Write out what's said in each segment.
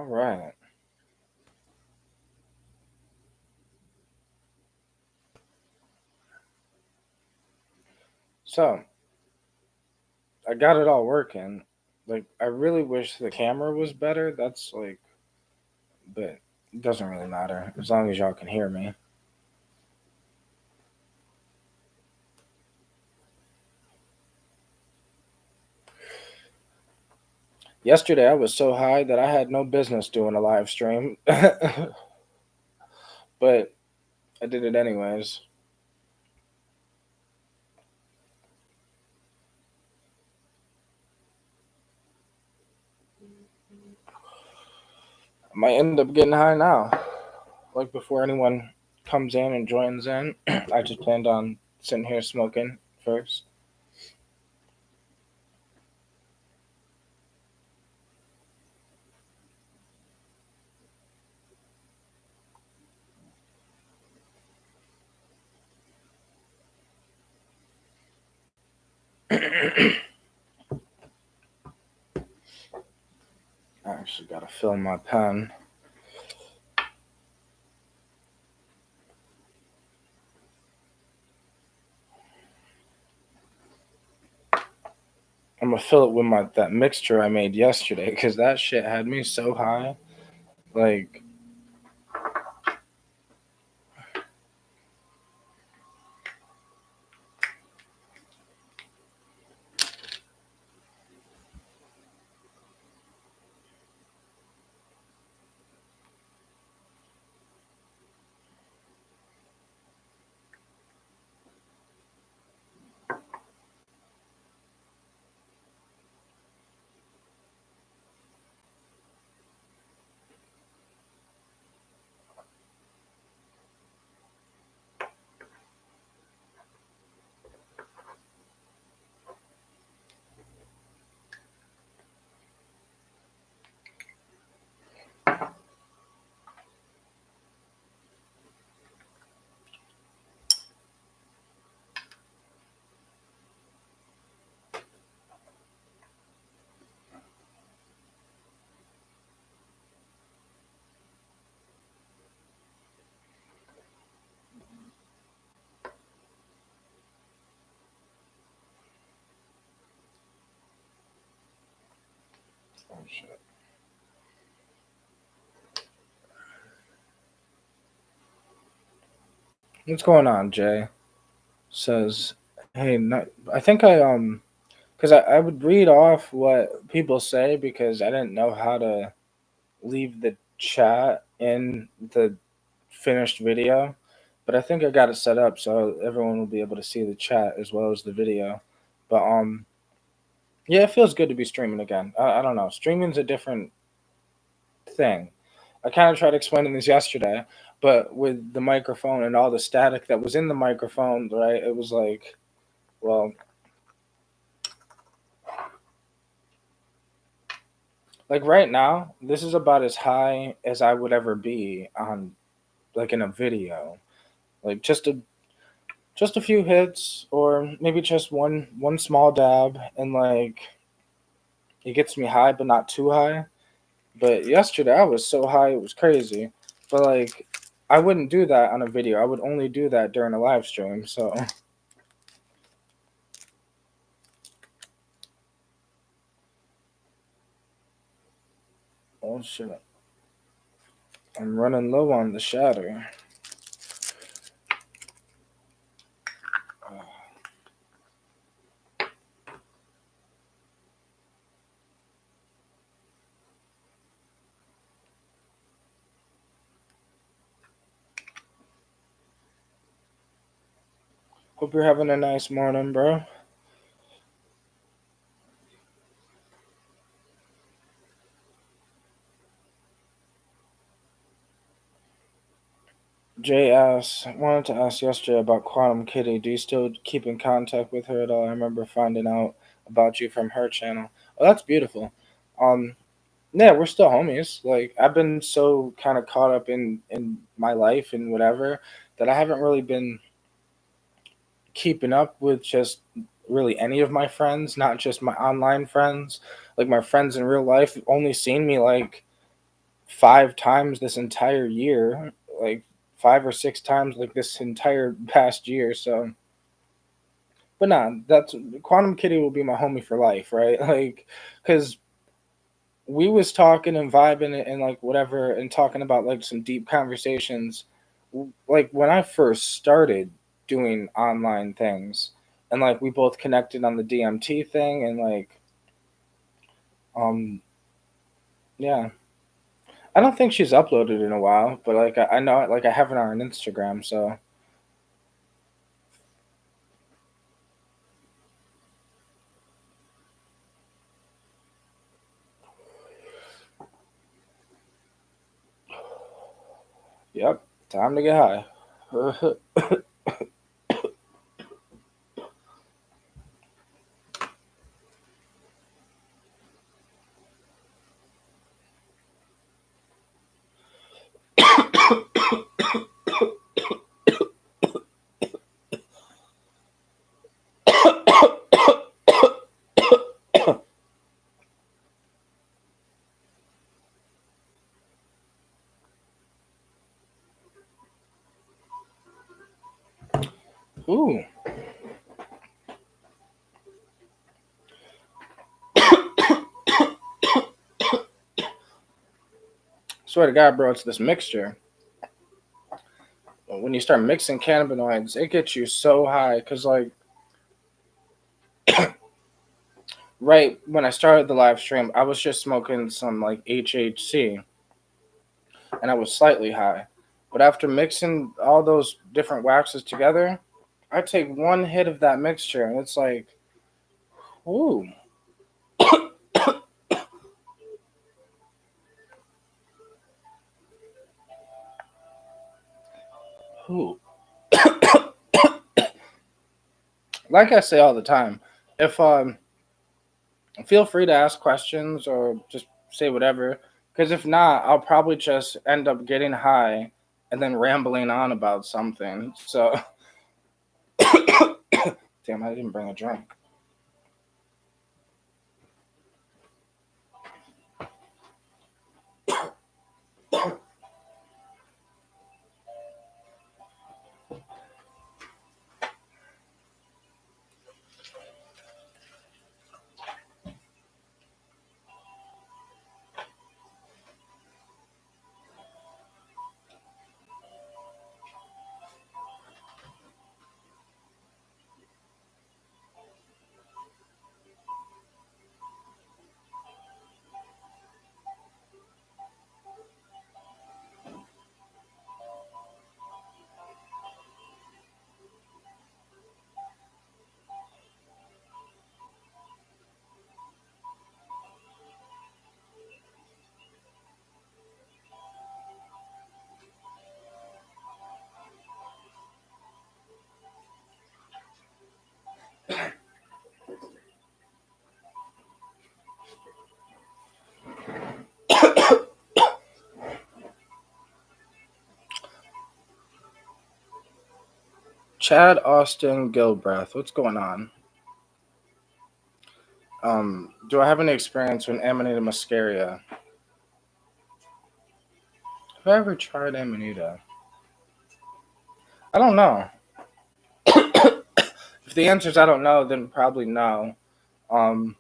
All right. So I got it all working. Like, I really wish the camera was better. That's like, but it doesn't really matter as long as y'all can hear me. Yesterday, I was so high that I had no business doing a live stream, but I did it anyways. I might end up getting high now. Like, before anyone comes in and joins in, I just planned on sitting here smoking first. I actually got to fill my pen. I'm gonna fill it with my that mixture I made yesterday because that shit had me so high. Like, oh shit. What's going on, Jay? Says, hey, I think because I would read off what people say because I didn't know how to leave the chat in the finished video, but I think I got it set up so everyone will be able to see the chat as well as the video. But yeah, it feels good to be streaming again. I don't know, streaming's a different thing. I kind of tried explaining this yesterday, but with the microphone and all the static that was in the microphone, right? It was like, well, like right now, this is about as high as I would ever be on like in a video. Like just a few hits or maybe just one small dab and like it gets me high but not too high. But yesterday I was so high it was crazy. But like I wouldn't do that on a video. I would only do that during a live stream. So oh shit. I'm running low on the shatter. Hope you're having a nice morning, bro. Jay asks, wanted to ask yesterday about Quantum Kitty. Do you still keep in contact with her at all? I remember finding out about you from her channel. Oh, that's beautiful. Um, yeah, we're still homies. Like I've been so kind of caught up in my life and whatever that I haven't really been keeping up with just really any of my friends, not just my online friends. Like my friends in real life have only seen me like 5 times this entire year, like 5 or 6 times like this entire past year. So, but nah, that's Quantum Kitty will be my homie for life, right? Like, because we was talking and vibing and like whatever and talking about like some deep conversations like when I first started doing online things and like we both connected on the DMT thing and like um yeah. I don't think she's uploaded in a while, but like I know like I have her on Instagram, so yep, time to get high. Ooh. Swear to God, bro, it's this mixture. When you start mixing cannabinoids, it gets you so high because like right when I started the live stream, I was just smoking some like HHC and I was slightly high. But after mixing all those different waxes together, I take one hit of that mixture and it's like, ooh, ooh. Like I say all the time, if feel free to ask questions or just say whatever. Because if not, I'll probably just end up getting high and then rambling on about something. So, damn, I didn't bring a drink. Chad Austin Gilbreth, what's going on? Do I have any experience with Amanita muscaria? Have I ever tried Amanita? I don't know. If the answer is I don't know, then probably no. Um,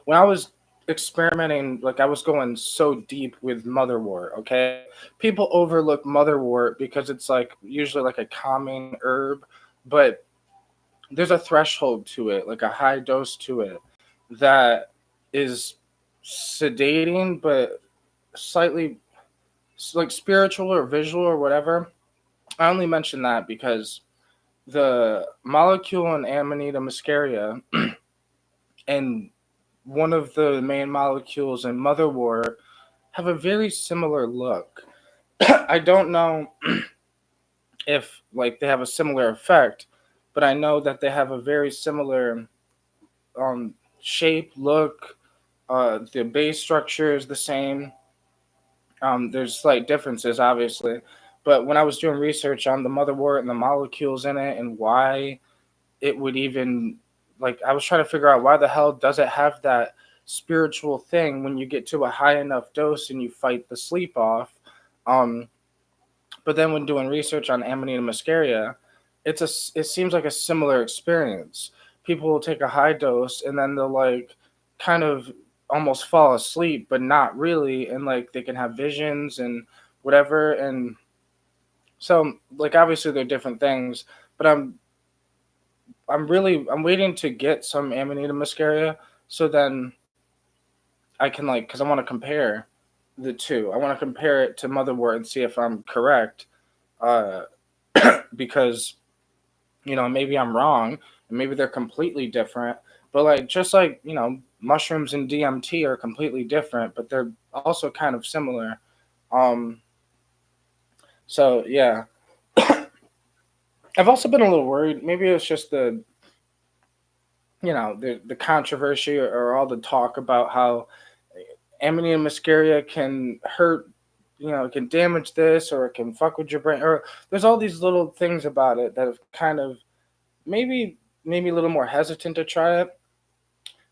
when I was experimenting, like I was going so deep with motherwort. Okay, people overlook motherwort because it's like usually like a calming herb, but there's a threshold to it, like a high dose to it, that is sedating, but slightly like spiritual or visual or whatever. I only mention that because the molecule in Amanita muscaria and one of the main molecules in motherwort have a very similar look. I don't know if like they have a similar effect, but I know that they have a very similar um, shape, look. The base structure is the same. There's slight differences, obviously, but when I was doing research on the motherwort and the molecules in it and why it would even like, I was trying to figure out why the hell does it have that spiritual thing when you get to a high enough dose and you fight the sleep off. Um, but then when doing research on Amanita muscaria, it seems like a similar experience. People will take a high dose and then they'll like kind of almost fall asleep, but not really, and like they can have visions and whatever. And so like obviously they're different things, but I'm waiting to get some Amanita muscaria so then I can like because I want to compare the two. I want to compare it to motherwort and see if I'm correct. Uh, because maybe I'm wrong and maybe they're completely different. But like just like mushrooms and DMT are completely different, but they're also kind of similar. Um, so yeah, I've also been a little worried. Maybe it's just the controversy or all the talk about how Amanita muscaria can hurt, it can damage this or it can fuck with your brain. Or there's all these little things about it that have kind of maybe made me a little more hesitant to try it.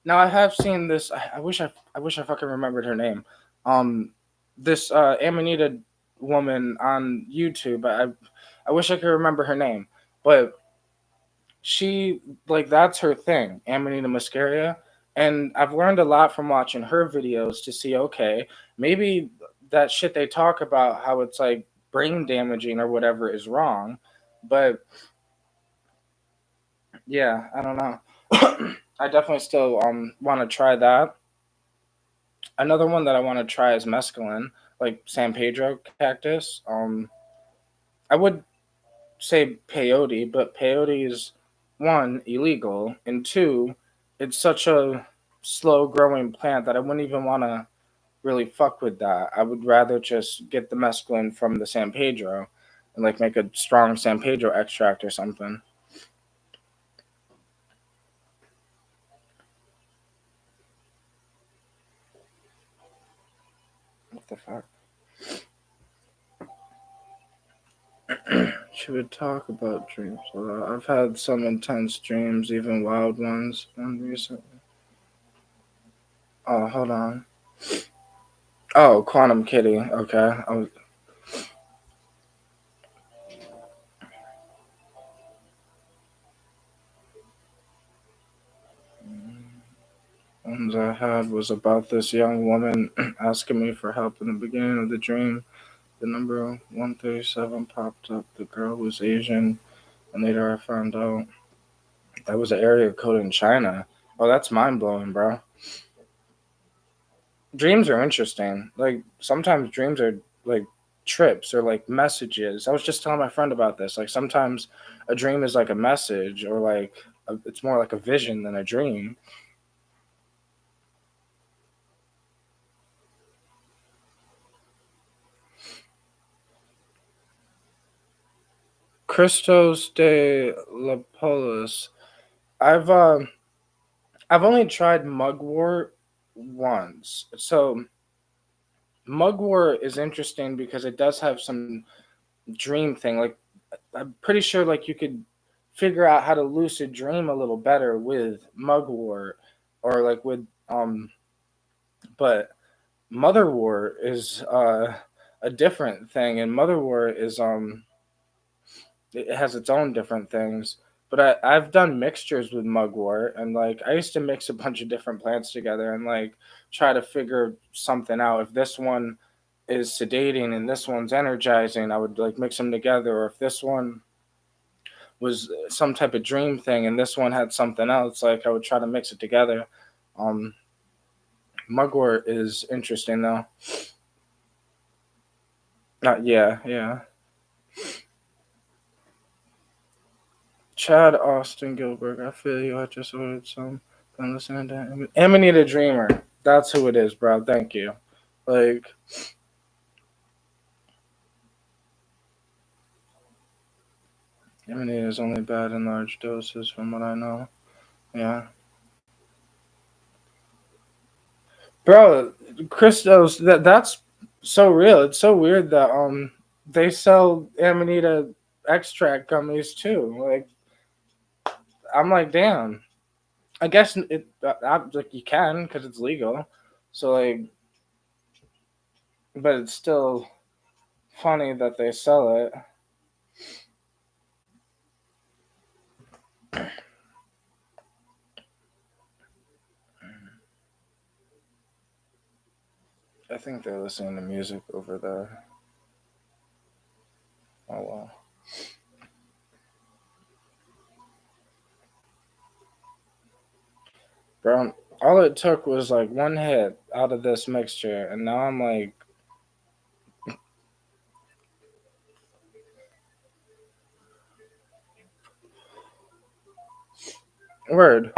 Now I have seen this. I wish I fucking remembered her name. Um, this Amanita woman on YouTube. I wish I could remember her name, but she like that's her thing, Amanita muscaria, and I've learned a lot from watching her videos to see okay, maybe that shit they talk about how it's like brain damaging or whatever is wrong, but yeah, I don't know. I definitely still want to try that. Another one that I want to try is mescaline, like San Pedro cactus. I would say peyote, but peyote is one illegal, and two, it's such a slow growing plant that I wouldn't even want to really fuck with that. I would rather just get the mescaline from the San Pedro and like make a strong San Pedro extract or something. What the fuck? She would talk about dreams. I've had some intense dreams, even wild ones. One recently. Oh, hold on. Oh, Quantum Kitty. Okay. Ones I had was about this young woman asking me for help in the beginning of the dream. The number 137 popped up. The girl was Asian, and later I found out that was an area code in China. Oh, that's mind blowing, bro. Dreams are interesting. Like sometimes dreams are like trips or like messages. I was just telling my friend about this. Like sometimes a dream is like a message or like it's more like a vision than a dream. Christos de Lapolis. I've uh, I've only tried mugwort once. So mugwort is interesting because it does have some dream thing. Like I'm pretty sure like you could figure out how to lucid dream a little better with mugwort or like with but motherwort is a different thing, and motherwort is it has its own different things. But I've done mixtures with mugwort, and like I used to mix a bunch of different plants together and like try to figure something out. If this one is sedating and this one's energizing, I would like mix them together. Or if this one was some type of dream thing and this one had something else, like I would try to mix it together. Um, Mugwort is interesting though. Yeah, yeah. Chad Austin Gilbert. I feel you. I just ordered some. Been listening to Amanita Dreamer. That's who it is, bro. Thank you. Like, Amanita is only bad in large doses, from what I know. Yeah, bro. Christos. That's so real. It's so weird that they sell Amanita extract gummies too. Like, I'm like, damn. I guess like you can because it's legal. So like, but it's still funny that they sell it. I think they're listening to music over there. Oh well. Bro, all it took was like one hit out of this mixture, and now I'm like, word.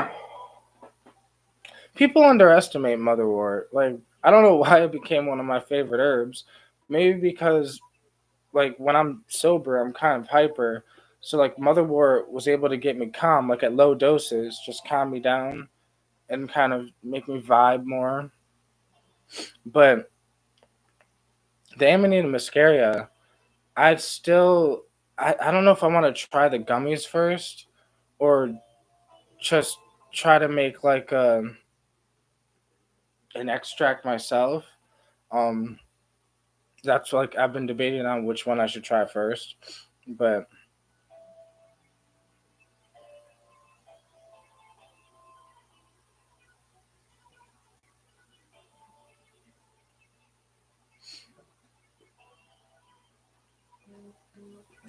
People underestimate motherwort. Like, I don't know why it became one of my favorite herbs. Maybe because, like, when I'm sober, I'm kind of hyper. So, like, motherwort was able to get me calm, like, at low doses, just calm me down and kind of make me vibe more. But the Amanita muscaria, I'd still, I don't know if I want to try the gummies first or just try to make like an extract myself. Um, that's like I've been debating on which one I should try first, but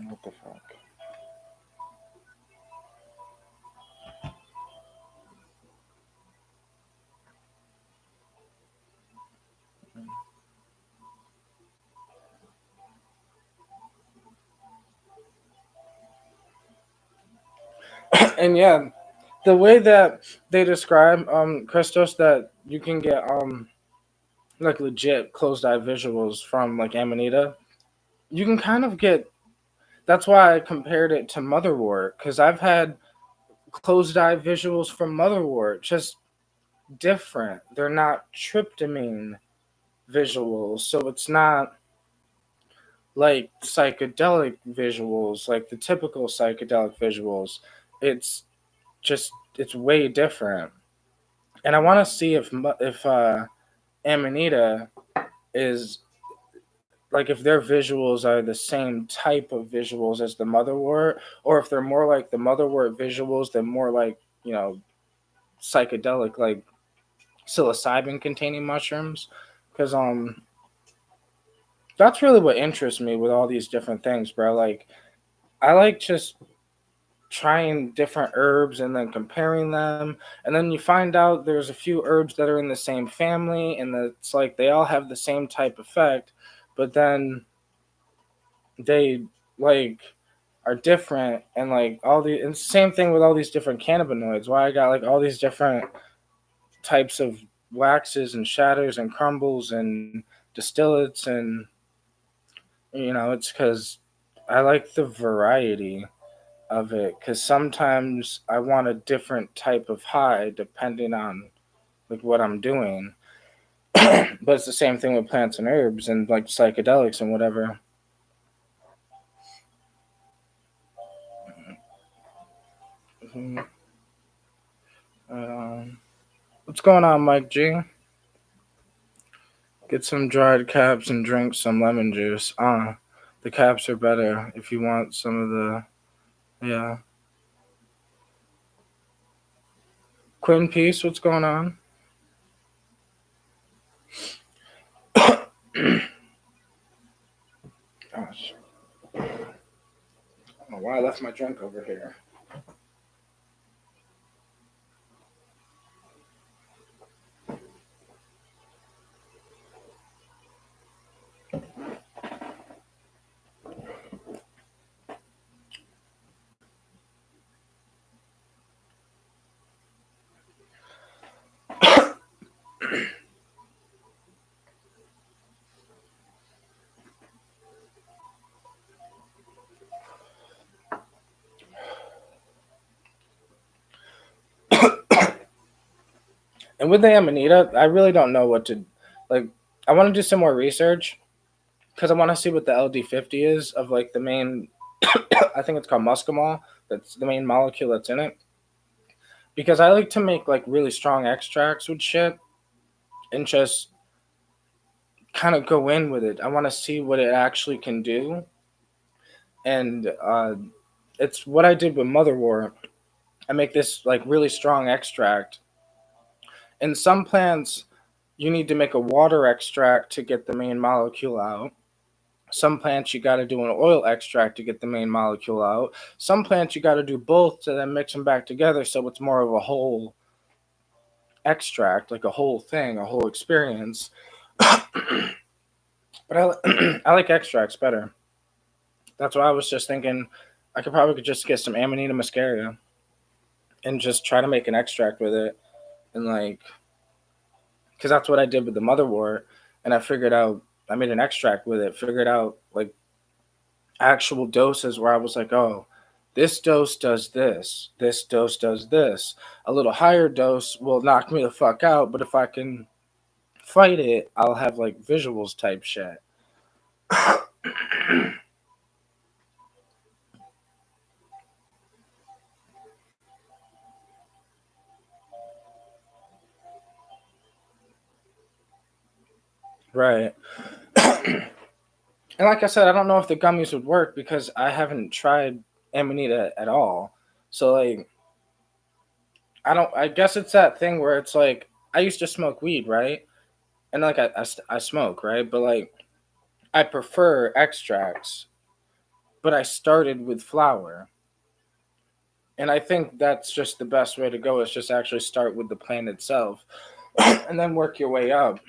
what the fuck? And yeah, the way that they describe Christos, that you can get like legit closed eye visuals from like Amanita, you can kind of get. That's why I compared it to Motherwort because I've had closed eye visuals from Motherwort, just different. They're not tryptamine visuals, so it's not like psychedelic visuals, like the typical psychedelic visuals. It's just it's way different. And I want to see if Amanita is like if their visuals are the same type of visuals as the motherwort, or if they're more like the motherwort visuals than more like psychedelic, like psilocybin containing mushrooms. Because that's really what interests me with all these different things, bro. Like I like just trying different herbs and then comparing them, and then you find out there's a few herbs that are in the same family and it's like they all have the same type effect, but then they like are different, and like all the and same thing with all these different cannabinoids, why I got like all these different types of waxes and shatters and crumbles and distillates, and it's because I like the variety of it, because sometimes I want a different type of high depending on like what I'm doing. But it's the same thing with plants and herbs and like psychedelics and whatever. Mhm. What's going on, Mike G? Get some dried caps and drink some lemon juice. The caps are better if you want some of the. Yeah. Quinn Peace, what's going on? Gosh, I don't know why I left my drink over here. And with the Amanita, I really don't know what to like. I want to do some more research because I want to see what the LD50 is of like the main. I think it's called muscimol. That's the main molecule that's in it. because I like to make like really strong extracts with shit and just kind of go in with it. I want to see what it actually can do, and it's what I did with Motherwort. I make this like really strong extract. In some plants, you need to make a water extract to get the main molecule out. Some plants you got to do an oil extract to get the main molecule out. Some plants you got to do both to then mix them back together so it's more of a whole extract, like a whole thing, a whole experience. But I like extracts better. That's why I was just thinking I could probably just get some Amanita muscaria and just try to make an extract with it, and like, because that's what I did with the motherwort, and I figured out I made an extract with it, figured out like actual doses where I was like, oh, this dose does this dose does this. A little higher dose will knock me the fuck out, but if I can fight it, I'll have like visuals type shit. Right. And like I said, I don't know if the gummies would work because I haven't tried Amanita at all. So like I don't. I guess it's that thing where it's like I used to smoke weed, right? And like I smoke, right? But like I prefer extracts. But I started with flower, and I think that's just the best way to go. Is just actually start with the plant itself, and then work your way up.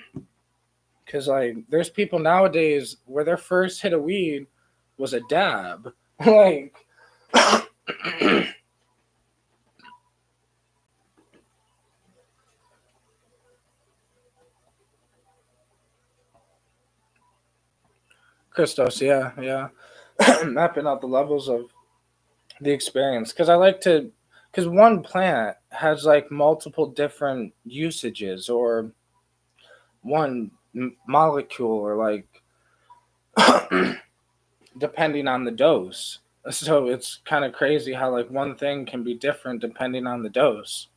Because like there's people nowadays where their first hit of weed was a dab, like. Christos, yeah, yeah. Mapping out the levels of the experience because I like to, because one plant has like multiple different usages or one molecule or like depending on the dose. So it's kind of crazy how like one thing can be different depending on the dose.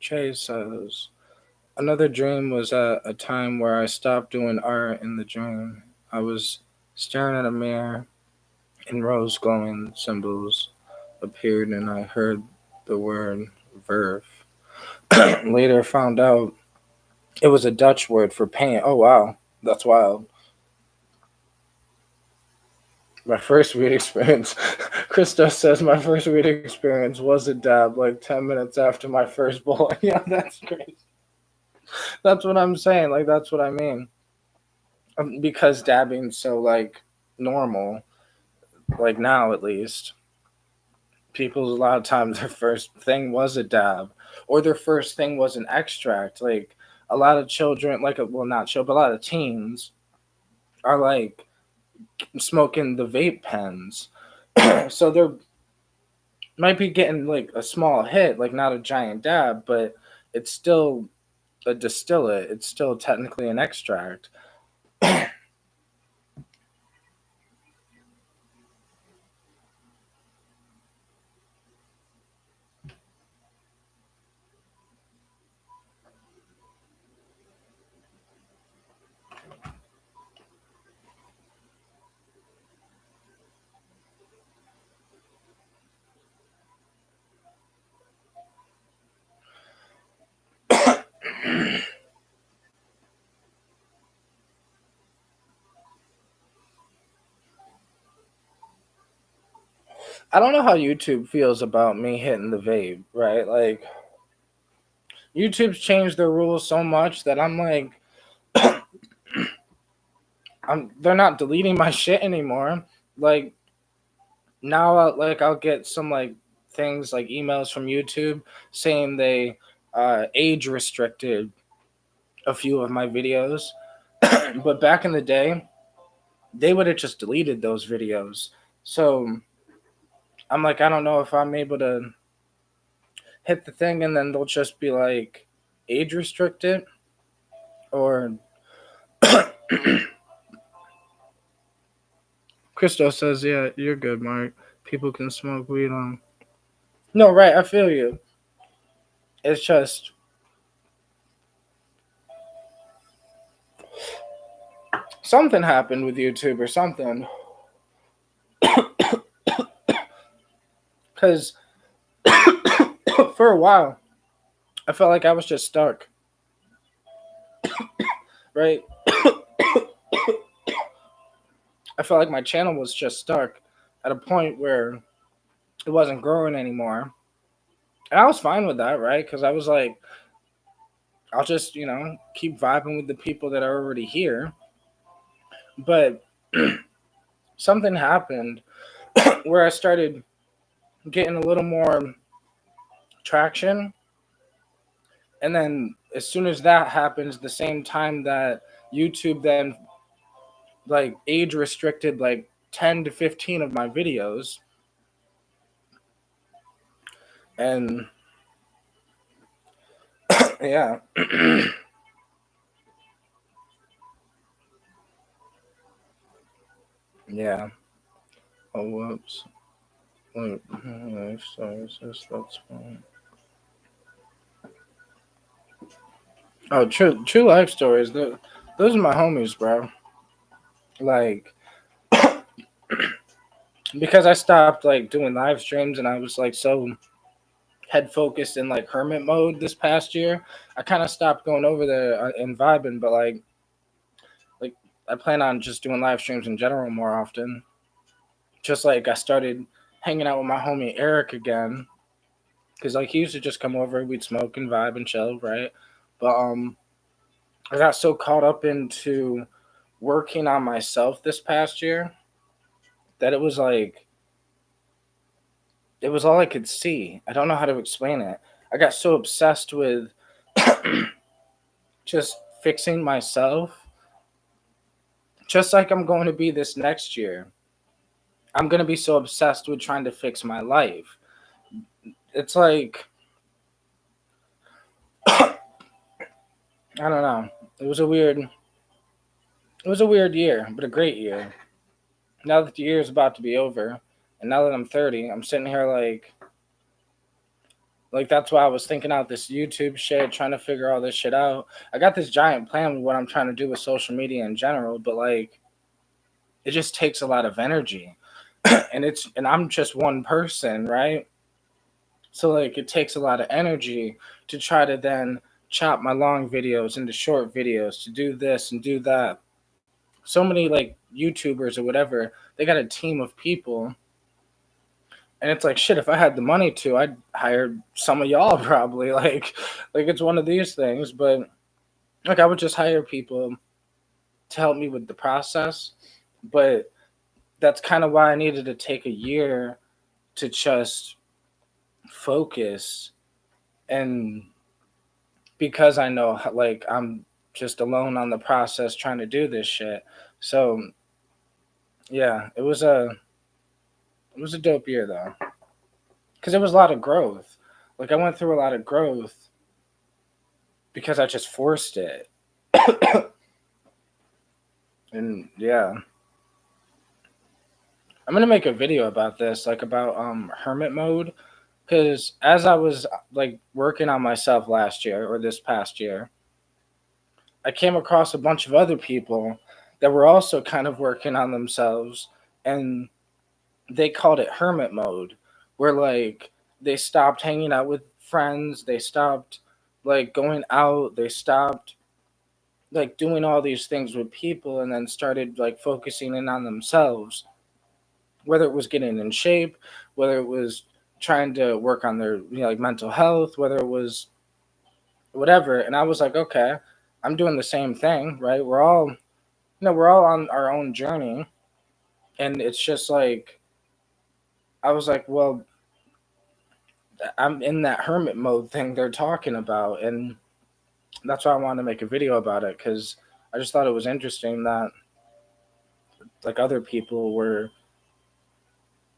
Chase says another dream was at a time where I stopped doing art in the dream. I was staring at a mirror and rose glowing symbols appeared and I heard the word verf. Later found out it was a Dutch word for paint. Oh wow, that's wild. My first weed experience. Krista says my first weed experience was a dab like 10 minutes after my first bowl. Yeah, that's great. That's what I'm saying. Like that's what I mean. Because dabbing's so like normal, like now at least. People a lot of times their first thing was a dab, or their first thing was an extract. Like a lot of children, like well not children, but a lot of teens are like smoking the vape pens. So they're might be getting like a small hit, like not a giant dab, but it's still a distillate. It's still technically an extract. I don't know how YouTube feels about me hitting the vape, right? Like YouTube's changed their rules so much that I'm like they're not deleting my shit anymore. Like now I'll get some like things like emails from YouTube saying they age restricted a few of my videos. But back in the day, they would have just deleted those videos. So I'm like, I don't know if I'm able to hit the thing and then they'll just be like age restricted or Christo says, yeah, you're good, Mark. People can smoke weed on No, right, I feel you. It's just something happened with YouTube or something. Because for a while, I felt like I was just stuck, right? I felt like my channel was just stuck at a point where it wasn't growing anymore. And I was fine with that, right? Because I was like, I'll just, keep vibing with the people that are already here. But something happened where I started getting a little more traction. And then as soon as that happens, the same time that YouTube then like age restricted like 10 to 15 of my videos. And yeah. Yeah. Oh, whoops. Wait. Sorry, that's fine. Oh, true life stories. Those are my homies, bro. Like, because I stopped like doing live streams and I was like so head focused in like hermit mode this past year, I kind of stopped going over there and vibing. But like I plan on just doing live streams in general more often. Just like I started hanging out with my homie Eric again, because like he used to just come over, we'd smoke and vibe and chill, right? But I got so caught up into working on myself this past year that it was all I could see. I don't know how to explain it. I got so obsessed with just fixing myself, just like I'm going to be this next year. I'm going to be so obsessed with trying to fix my life. It's like, I don't know. It was a weird, it was a weird year, but a great year. Now that the year is about to be over, and now that I'm 30, I'm sitting here like that's why I was thinking out this YouTube shit, trying to figure all this shit out. I got this giant plan with what I'm trying to do with social media in general, but like it just takes a lot of energy. And I'm just one person, right? So like it takes a lot of energy to try to then chop my long videos into short videos, to do this and do that. So many like YouTubers or whatever, they got a team of people. And it's like shit, if I had the money to, I'd hire some of y'all probably. Like it's one of these things, but like I would just hire people to help me with the process. But that's kind of why I needed to take a year to just focus, and because I know like I'm just alone on the process trying to do this shit. So yeah, it was a dope year though, because it was a lot of growth. Like I went through a lot of growth because I just forced it. And yeah, I'm gonna make a video about this, like about hermit mode, because as I was like working on myself last year or this past year, I came across a bunch of other people that were also kind of working on themselves, and they called it hermit mode, where like they stopped hanging out with friends, they stopped like going out, they stopped like doing all these things with people, and then started like focusing in on themselves, whether it was getting in shape, whether it was trying to work on their like mental health, whether it was whatever. And I was like, okay, I'm doing the same thing, right? We're all on our own journey. And it's just like I was like, well, I'm in that hermit mode thing they're talking about, and that's why I wanted to make a video about it, because I just thought it was interesting that like other people were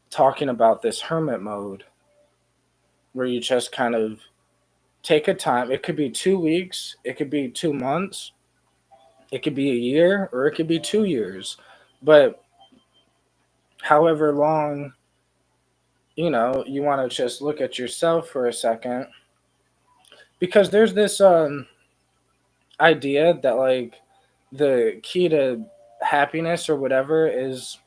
talking about this hermit mode where you just kind of take a time. It could be 2 weeks, it could be 2 months, it could be a year, or it could be 2 years. But however long you want to just look at yourself for a second, because there's this idea that like the key to happiness or whatever is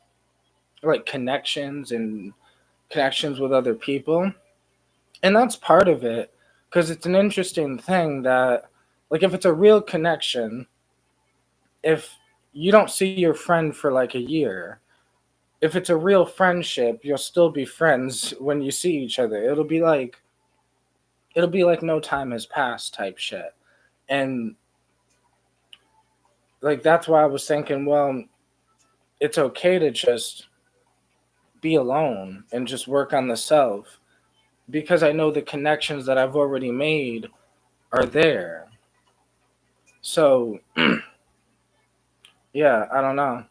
like connections with other people. And that's part of it, because it's an interesting thing that, like, if it's a real connection, if you don't see your friend for like a year, if it's a real friendship, you'll still be friends when you see each other. It'll be like no time has passed type shit. And like that's why I was thinking, well, it's okay to just be alone and just work on the self, because I know the connections that I've already made are there. So, yeah, I don't know.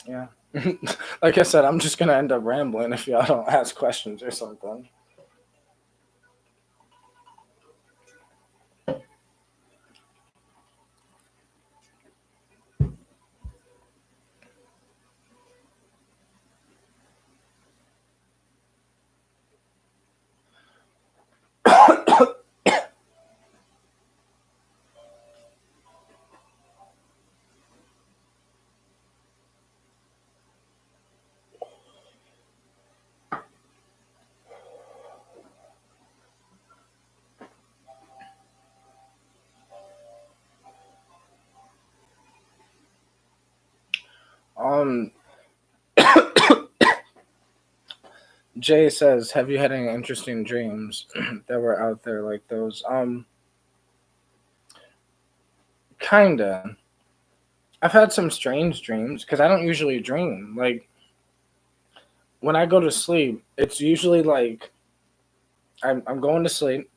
Yeah. Like I said, I'm just going to end up rambling if y'all don't ask questions or something. Um, Jay says, "Have you had any interesting dreams that were out there like those?" Kinda. I've had some strange dreams because I don't usually dream. Like when I go to sleep, it's usually like I'm going to sleep.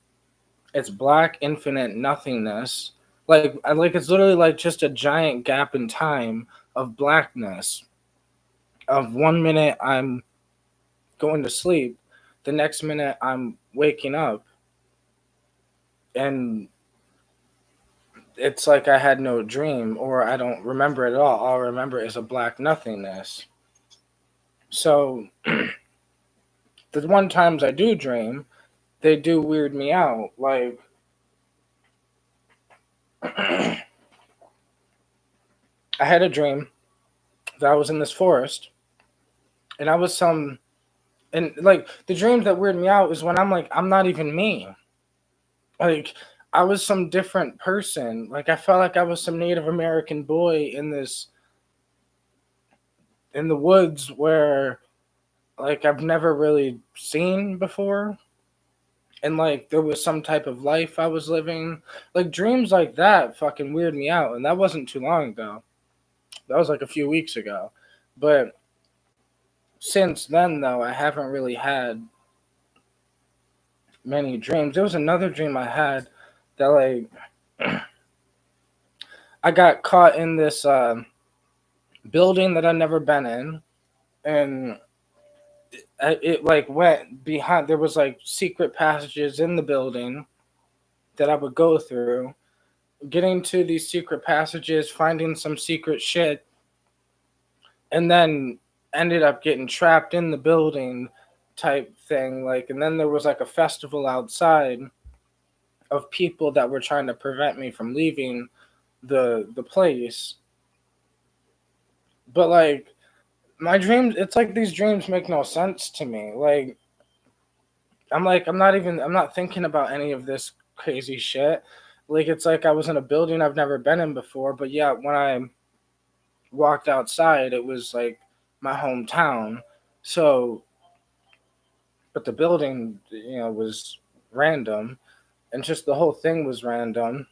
It's black, infinite nothingness. Like it's literally like just a giant gap in time of blackness. Of 1 minute I'm going to sleep, the next minute I'm waking up, and it's like I had no dream, or I don't remember it at all. All I remember is a black nothingness. So the one times I do dream, they do weird me out. Like I had a dream that I was in this forest, and I was some, and like the dreams that weird me out is when I'm like I'm not even me. Like I was some different person. Like I felt like I was some Native American boy in the woods where like I've never really seen before, and like there was some type of life I was living. Like dreams like that fucking weird me out, and that wasn't too long ago. That was like a few weeks ago. But since then though, I haven't really had many dreams. There was another dream I had that like I got caught in this building that I'd never been in, and it like went behind. There was like secret passages in the building that I would go through, getting to these secret passages, finding some secret shit, and then ended up getting trapped in the building type thing. Like, and then there was like a festival outside of people that were trying to prevent me from leaving the place. But like my dreams, it's like these dreams make no sense to me. Like I'm not thinking about any of this crazy shit. Like it's like I was in a building I've never been in before, but yeah, when I walked outside, it was like my hometown. So, but the building, was random, and just the whole thing was random.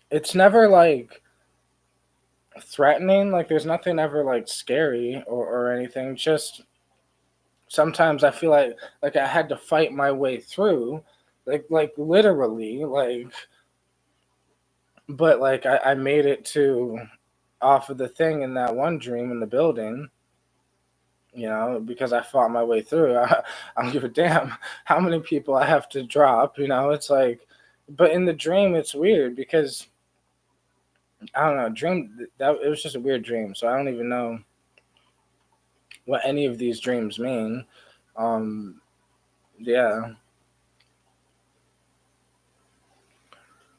It's never like threatening. Like there's nothing ever like scary or anything. Just sometimes I feel like I had to fight my way through, like literally, like. But like I made it to off of the thing in that one dream in the building, because I fought my way through. I don't give a damn how many people I have to drop. It's like, but in the dream, it's weird because I don't know. Dream that it was just a weird dream, so I don't even know what any of these dreams mean. Yeah.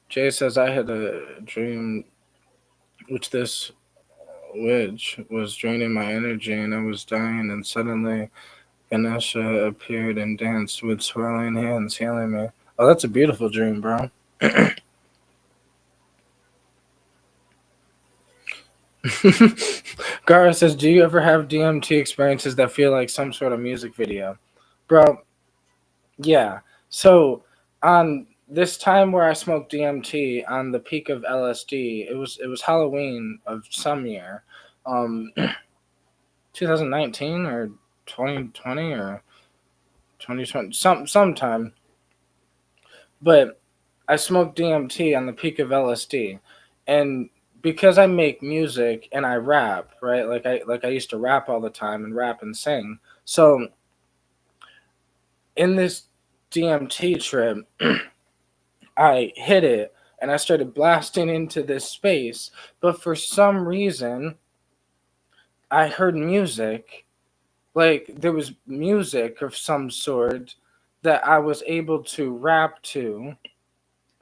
Jay says I had a dream which this witch was draining my energy and I was dying, and suddenly Ganesha appeared and danced with swirling hands, healing me. Oh, that's a beautiful dream, bro. Gara says, do you ever have DMT experiences that feel like some sort of music video? Bro, yeah. So on this time where I smoked DMT on the peak of LSD, it was Halloween of some year. 2019 or 2020 or 2020, sometime. But I smoked DMT on the peak of LSD, and because I make music and I rap, right? Like I used to rap all the time and rap and sing. So in this DMT trip, I hit it and I started blasting into this space, but for some reason I heard music, like there was music of some sort that I was able to rap to.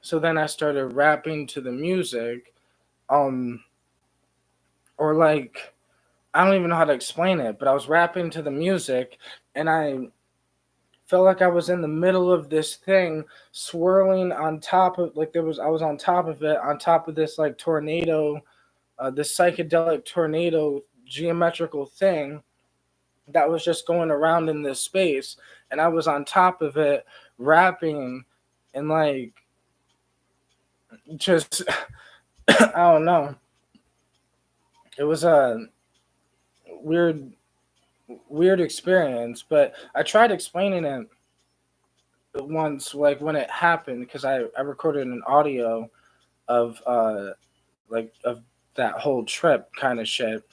So then I started rapping to the music, um, or like I don't even know how to explain it, but I was rapping to the music, and I felt like I was in the middle of this thing, swirling on top of like there was I was on top of it, on top of this like tornado, this psychedelic tornado geometrical thing that was just going around in this space, and I was on top of it, rapping, and like just I don't know. It was a weird weird experience, but I tried explaining it once, like when it happened, because I recorded an audio of like of that whole trip kind of shit,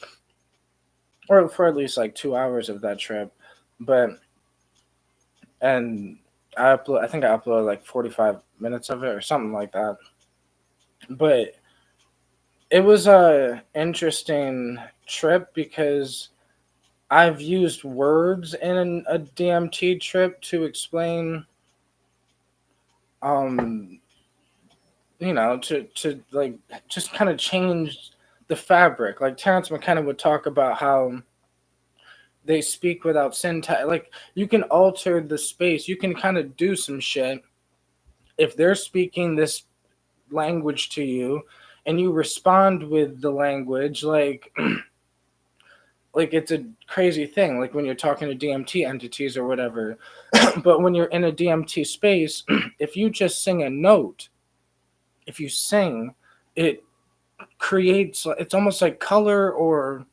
or for at least like 2 hours of that trip, but and I think I uploaded like 45 minutes of it or something like that, but it was a interesting trip because I've used words in a DMT trip to explain, um, to like just kind of change the fabric. Like Terrence McKenna would talk about how they speak without syntax. Like you can alter the space. You can kind of do some shit if they're speaking this language to you, and you respond with the language. Like it's a crazy thing. Like when you're talking to DMT entities or whatever. But when you're in a DMT space, if you just sing a note, if you sing, it creates, it's almost like color or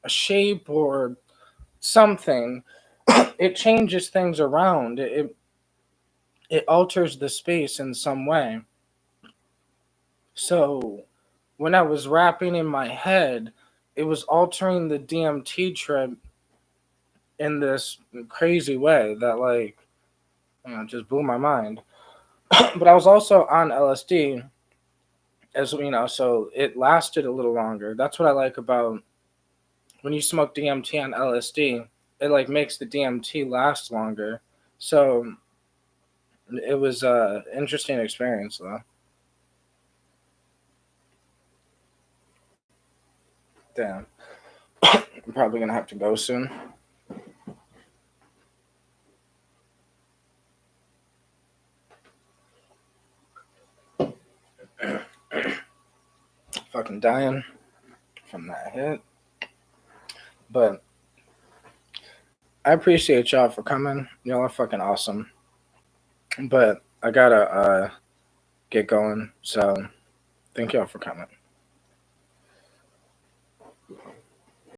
a shape or something. It changes things around. It alters the space in some way. So when I was rapping in my head, it was altering the DMT trip in this crazy way that like just blew my mind. But I was also on LSD, as so it lasted a little longer. That's what I like about when you smoke DMT on LSD. It like makes the DMT last longer. So it was a interesting experience though. Damn, I'm probably gonna have to go soon. Fucking dying from that hit. But I appreciate y'all for coming. Y'all are fucking awesome. But I gotta get going. So thank y'all for coming.